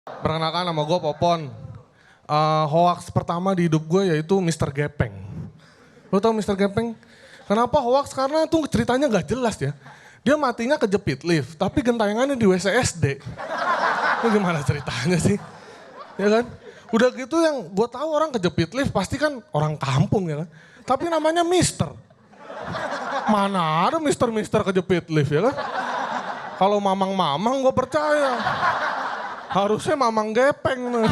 Perkenalkan nama gue Popon. Hoax pertama di hidup gue yaitu Mr. Gepeng. Lo tau Mr. Gepeng? Kenapa hoax? Karena tuh ceritanya gak jelas ya. Dia matinya kejepit lift, tapi gentayangannya di WC SD. Itu gimana ceritanya sih? Ya kan? Udah gitu yang gue tahu orang kejepit lift pasti kan orang kampung ya kan. Tapi namanya Mister. Mana ada Mister kejepit lift ya kan? Kalau mamang-mamang gue percaya. Harusnya mamang gepeng nih.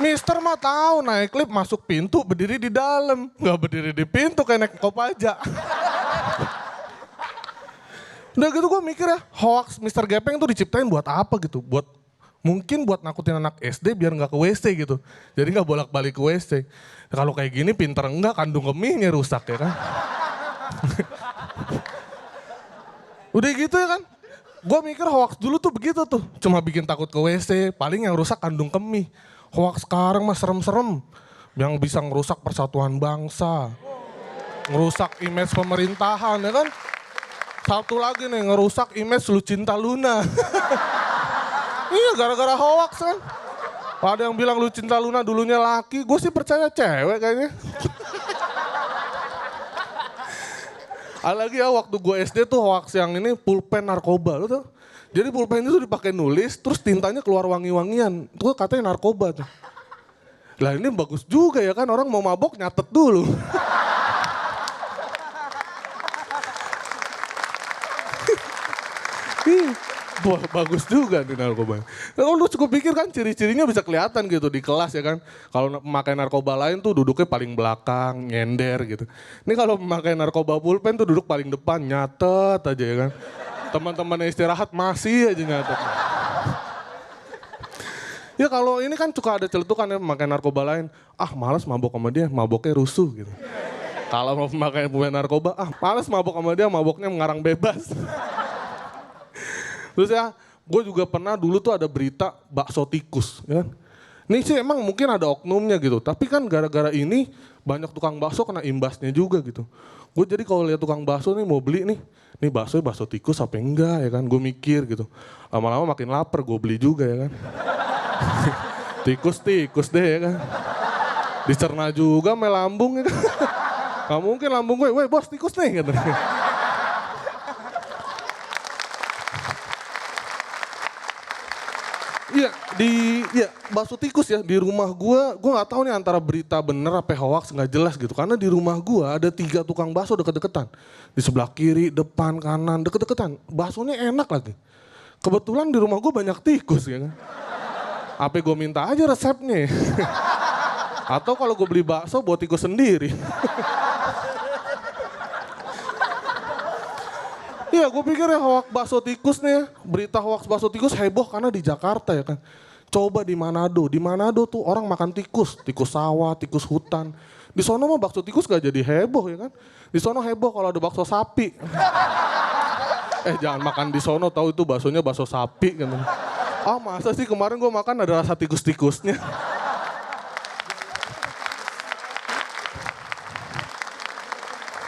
Mister mah tahu naik lift masuk pintu berdiri di dalam. Nggak berdiri di pintu kayak naik Kopaja. Udah gitu gue mikir ya, hoax Mr. Gepeng tuh diciptain buat apa gitu? Mungkin buat nakutin anak SD biar nggak ke WC gitu. Jadi nggak bolak-balik ke WC. Kalau kayak gini pinter enggak, kandung kemihnya rusak ya kan. Udah gitu ya kan. Gue mikir hoax dulu tuh begitu tuh. Cuma bikin takut ke WC, paling yang rusak kandung kemih. Hoax sekarang mah serem-serem. Yang bisa ngerusak persatuan bangsa. Ngerusak image pemerintahan ya kan. Satu lagi nih, ngerusak image Lucinta Luna. Iya, gara-gara hoax kan. Ada yang bilang Lucinta Luna dulunya laki, gue sih percaya cewek kayaknya. Ada lagi ya waktu gue SD tuh hoax yang ini pulpen narkoba, lo tau? Jadi pulpen itu dipakai nulis, terus tintanya keluar wangi-wangian. Itu katanya narkoba tuh. Lah ini bagus juga ya kan, orang mau mabok nyatet dulu. Wah bagus juga nih narkoba. Kalau lu cukup pikir kan ciri-cirinya bisa kelihatan gitu di kelas ya kan. Kalau memakai narkoba lain tuh duduknya paling belakang, nyender gitu. Ini kalau memakai narkoba pulpen tuh duduk paling depan, nyatet aja ya kan. Teman-temannya istirahat masih aja nyatet. Ya kalau ini kan suka ada celetukan ya memakai narkoba lain. Ah malas mabok sama dia, maboknya rusuh gitu. Kalau mau memakai narkoba, ah malas mabok sama dia, maboknya mengarang bebas. Terus ya, gue juga pernah dulu tuh ada berita bakso tikus. Ya. Ini sih emang mungkin ada oknumnya gitu. Tapi kan gara-gara ini banyak tukang bakso kena imbasnya juga gitu. Gue jadi kalau lihat tukang bakso nih mau beli nih. Nih bakso tikus apa enggak ya kan. Gue mikir gitu. Lama-lama makin lapar gue beli juga ya kan. Tikus deh ya kan. Dicerna juga sama lambung ya kan. Gak mungkin lambung gue, weh bos tikus nih. Gitu. Iya, bakso tikus ya di rumah gue nggak tahu nih antara berita bener apa hoax nggak jelas gitu. Karena di rumah gue ada 3 tukang bakso deket-deketan. Di sebelah kiri, depan, kanan, deket-deketan. Baksonya enak lagi. Kebetulan di rumah gue banyak tikus ya kan. Apa gue minta aja resepnya. Atau kalau gue beli bakso buat tikus sendiri. Iya, gue pikir ya hoax bakso tikus nih ya. Berita hoax bakso tikus heboh karena di Jakarta ya kan. Coba di Manado tuh orang makan tikus sawah, tikus hutan. Di sono mah bakso tikus gak jadi heboh ya kan. Di sono heboh kalau ada bakso sapi. Jangan makan di sono, tahu itu baksonya bakso sapi kan. Ah masa sih kemarin gue makan ada rasa tikus-tikusnya.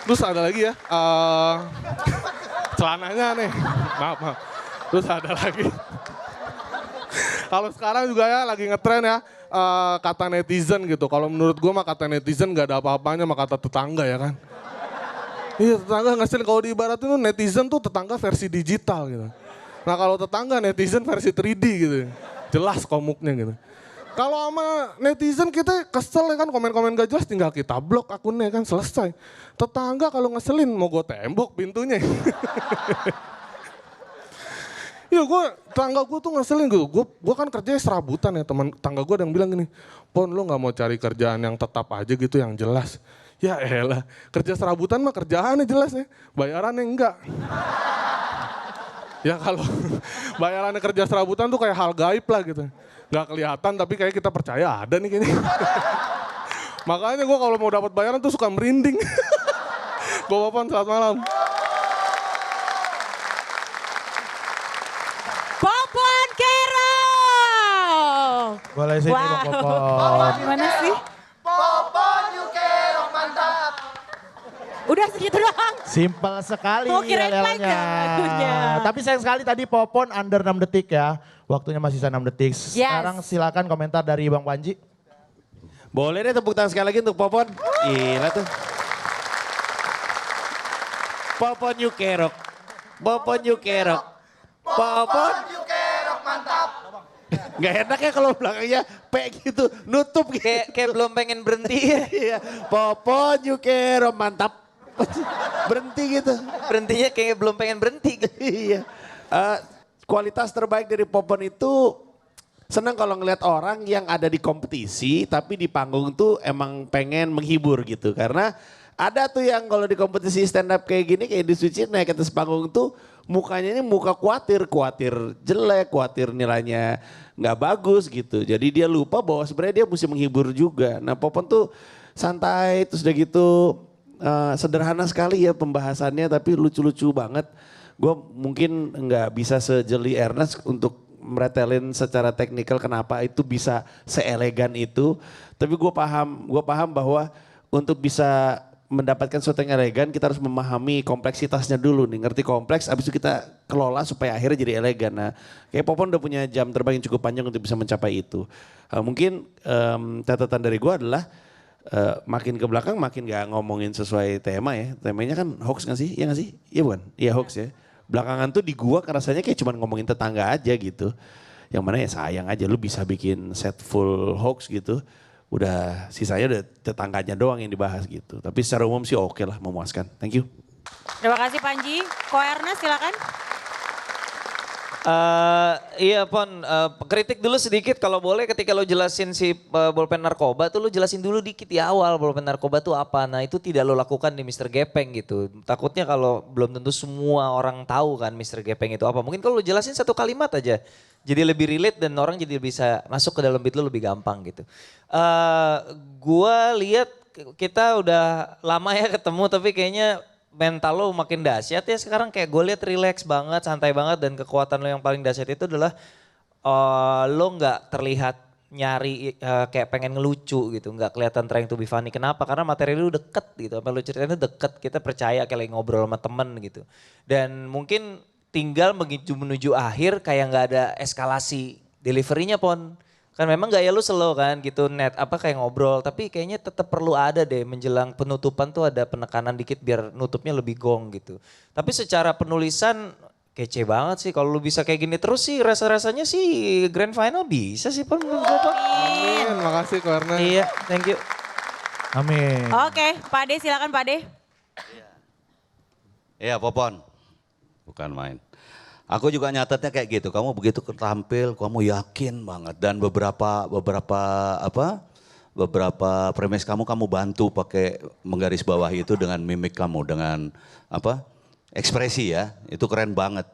Terus ada lagi ya. Celananya nih, maaf. Terus ada lagi. Kalau sekarang juga ya lagi ngetren ya kata netizen gitu. Kalau menurut gue mah kata netizen gak ada apa-apanya sama kata tetangga ya kan. Iya tetangga ngeselin, kalau diibaratin tuh netizen tuh tetangga versi digital gitu. Nah kalau tetangga netizen versi 3D gitu. Jelas komuknya gitu. Kalau sama netizen kita kesel ya kan, komen-komen gak jelas tinggal kita blok akunnya kan selesai. Tetangga kalau ngeselin mau gue tembok pintunya. Iya tetangga gue tuh ngeselin gitu. Gue kan kerjanya serabutan ya, teman tangga gue ada yang bilang gini, Pon lo gak mau cari kerjaan yang tetap aja gitu yang jelas. Ya elah, kerja serabutan mah kerjaannya jelas ya, bayarannya enggak. Ya kalau bayarannya kerja serabutan tuh kayak hal gaib lah gitu. Gak kelihatan tapi kayak kita percaya ada nih kayaknya. Makanya gue kalau mau dapat bayaran tuh suka merinding. Gue Popon, selamat malam. Popon Kero. Boleh sini Bang Popon. Gimana sih? Popon you kerong mantap. Udah segitu doang. Simpel sekali Mau kirain yel-yelnya. panjang lagunya. Tapi sayang sekali tadi Popon under 6 detik ya. Waktunya masih sisa 6 detik. Sekarang silakan komentar dari Bang Panji. Boleh deh tepuk tangan sekali lagi untuk Popon. Gila tuh. Popon you kerok. Popon you kerok. Popon you kerok mantap. Gak enak ya kalau belakangnya P gitu, nutup gitu. Kayak belum pengen berhenti ya. Iya, Popon you kerok mantap. Berhenti gitu. Berhentinya kayak belum pengen berhenti. Iya. Kualitas terbaik dari Popon itu senang kalau ngeliat orang yang ada di kompetisi tapi di panggung tuh emang pengen menghibur gitu. Karena ada tuh yang kalau di kompetisi stand up kayak gini, kayak di Suci naik ke atas panggung tuh mukanya ini muka khawatir jelek, khawatir nilainya nggak bagus gitu. Jadi dia lupa bahwa sebenarnya dia mesti menghibur juga. Nah Popon tuh santai, terus udah gitu sederhana sekali ya pembahasannya tapi lucu-lucu banget. Gue mungkin nggak bisa sejeli Ernest untuk meretelin secara teknikal kenapa itu bisa seelegan itu. Tapi gue paham bahwa untuk bisa mendapatkan sesuatu yang elegan kita harus memahami kompleksitasnya dulu nih. Ngerti kompleks abis itu kita kelola supaya akhirnya jadi elegan. Nah kayak Popon udah punya jam terbang yang cukup panjang untuk bisa mencapai itu. Mungkin catatan dari gue adalah makin ke belakang makin gak ngomongin sesuai tema ya. Temanya kan hoax gak sih? Iya gak sih? Iya bukan? Iya hoax ya. Belakangan tuh di gua rasanya kayak cuma ngomongin tetangga aja gitu. Yang mana ya sayang aja lu bisa bikin set full hoax gitu. Udah sisanya udah tetangganya doang yang dibahas gitu. Tapi secara umum sih oke lah, memuaskan. Thank you. Terima kasih Panji. Ko Ernest silakan. Iya Pon, kritik dulu sedikit kalau boleh ketika lo jelasin si bolpen narkoba tuh lo jelasin dulu dikit di awal bolpen narkoba tuh apa. Nah itu tidak lo lakukan di Mr. Gepeng gitu. Takutnya kalau belum tentu semua orang tahu kan Mr. Gepeng itu apa. Mungkin kalau lo jelasin satu kalimat aja jadi lebih relate dan orang jadi bisa masuk ke dalam beat lo lebih gampang gitu. Gua lihat kita udah lama ya ketemu tapi kayaknya mental lo makin dahsyat ya sekarang kayak gue lihat relax banget, santai banget dan kekuatan lo yang paling dahsyat itu adalah lo nggak terlihat nyari kayak pengen ngelucu gitu, nggak kelihatan trying to be funny. Kenapa? Karena materi lu deket gitu, apa lo ceritain itu deket, kita percaya kayak lagi ngobrol sama temen gitu. Dan mungkin tinggal menuju akhir kayak nggak ada eskalasi deliverynya Pon. Kan memang gaya lu slow kan gitu net apa kayak ngobrol tapi kayaknya tetap perlu ada deh menjelang penutupan tuh ada penekanan dikit biar nutupnya lebih gong gitu. Tapi secara penulisan kece banget sih kalau lu bisa kayak gini terus sih rasa-rasanya sih grand final bisa sih Pon menurut gua Pon. Amin, makasih Ko Ernest. Iya, thank you. Amin. Oke, Pak De silakan Pak De. Iya Popon, bukan main. Aku juga nyatetnya kayak gitu, kamu begitu tampil, kamu yakin banget dan beberapa premis kamu bantu pakai menggaris bawah itu dengan mimik kamu, dengan ekspresi ya, itu keren banget.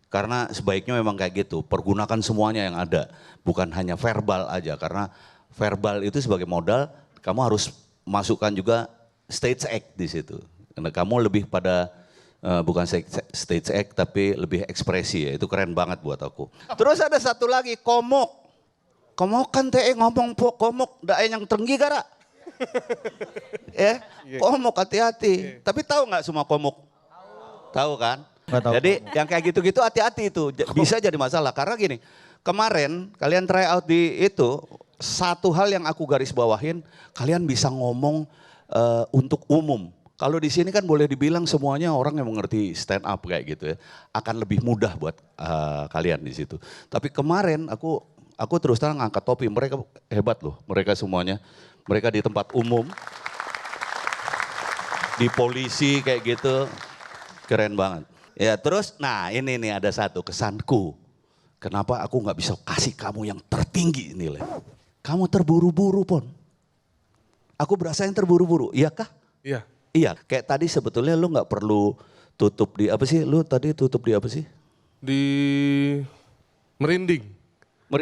Karena sebaiknya memang kayak gitu, pergunakan semuanya yang ada, bukan hanya verbal aja karena verbal itu sebagai modal, kamu harus masukkan juga stage act di situ. Karena kamu lebih pada bukan stage act tapi lebih ekspresi ya, itu keren banget buat aku. Terus ada satu lagi, komok. Komokan teh ngomong komok, dae yang terenggi gara. Ya, komok hati-hati. Tapi tahu nggak semua komok? Tahu kan? Tahu. Jadi yang kayak gitu-gitu hati-hati itu, bisa jadi masalah. Karena gini, kemarin kalian try out di itu, satu hal yang aku garis bawahin, kalian bisa ngomong untuk umum. Kalau di sini kan boleh dibilang semuanya orang yang mengerti stand up kayak gitu ya, akan lebih mudah buat kalian di situ. Tapi kemarin aku terus terang ngangkat topi, mereka hebat loh, mereka semuanya. Mereka di tempat umum, di polisi kayak gitu, keren banget. Ya terus, nah ini nih ada satu kesanku, kenapa aku nggak bisa kasih kamu yang tertinggi nilai? Kamu terburu-buru Pon. Aku berasa yang terburu-buru, iya kah? Iya. Iya, kayak tadi sebetulnya lu nggak perlu tutup di apa sih? Lu tadi tutup di apa sih? Di merinding.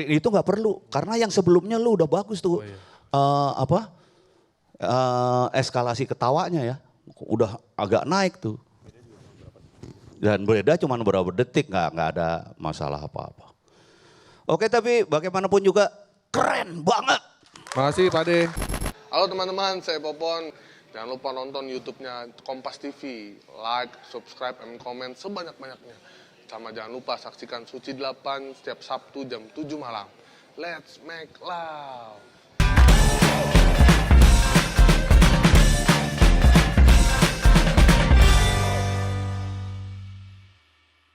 Itu nggak perlu, karena yang sebelumnya lu udah bagus tuh. Oh, iya. Eskalasi ketawanya ya, udah agak naik tuh. Dan beda cuma beberapa detik, nggak ada masalah apa-apa. Oke, tapi bagaimanapun juga keren banget. Makasih Pak De. Halo teman-teman, saya Popon. Jangan lupa nonton YouTube-nya Kompas TV. Like, subscribe, and comment sebanyak-banyaknya. Sama jangan lupa saksikan Suci 8 setiap Sabtu jam 7 malam. Let's make love.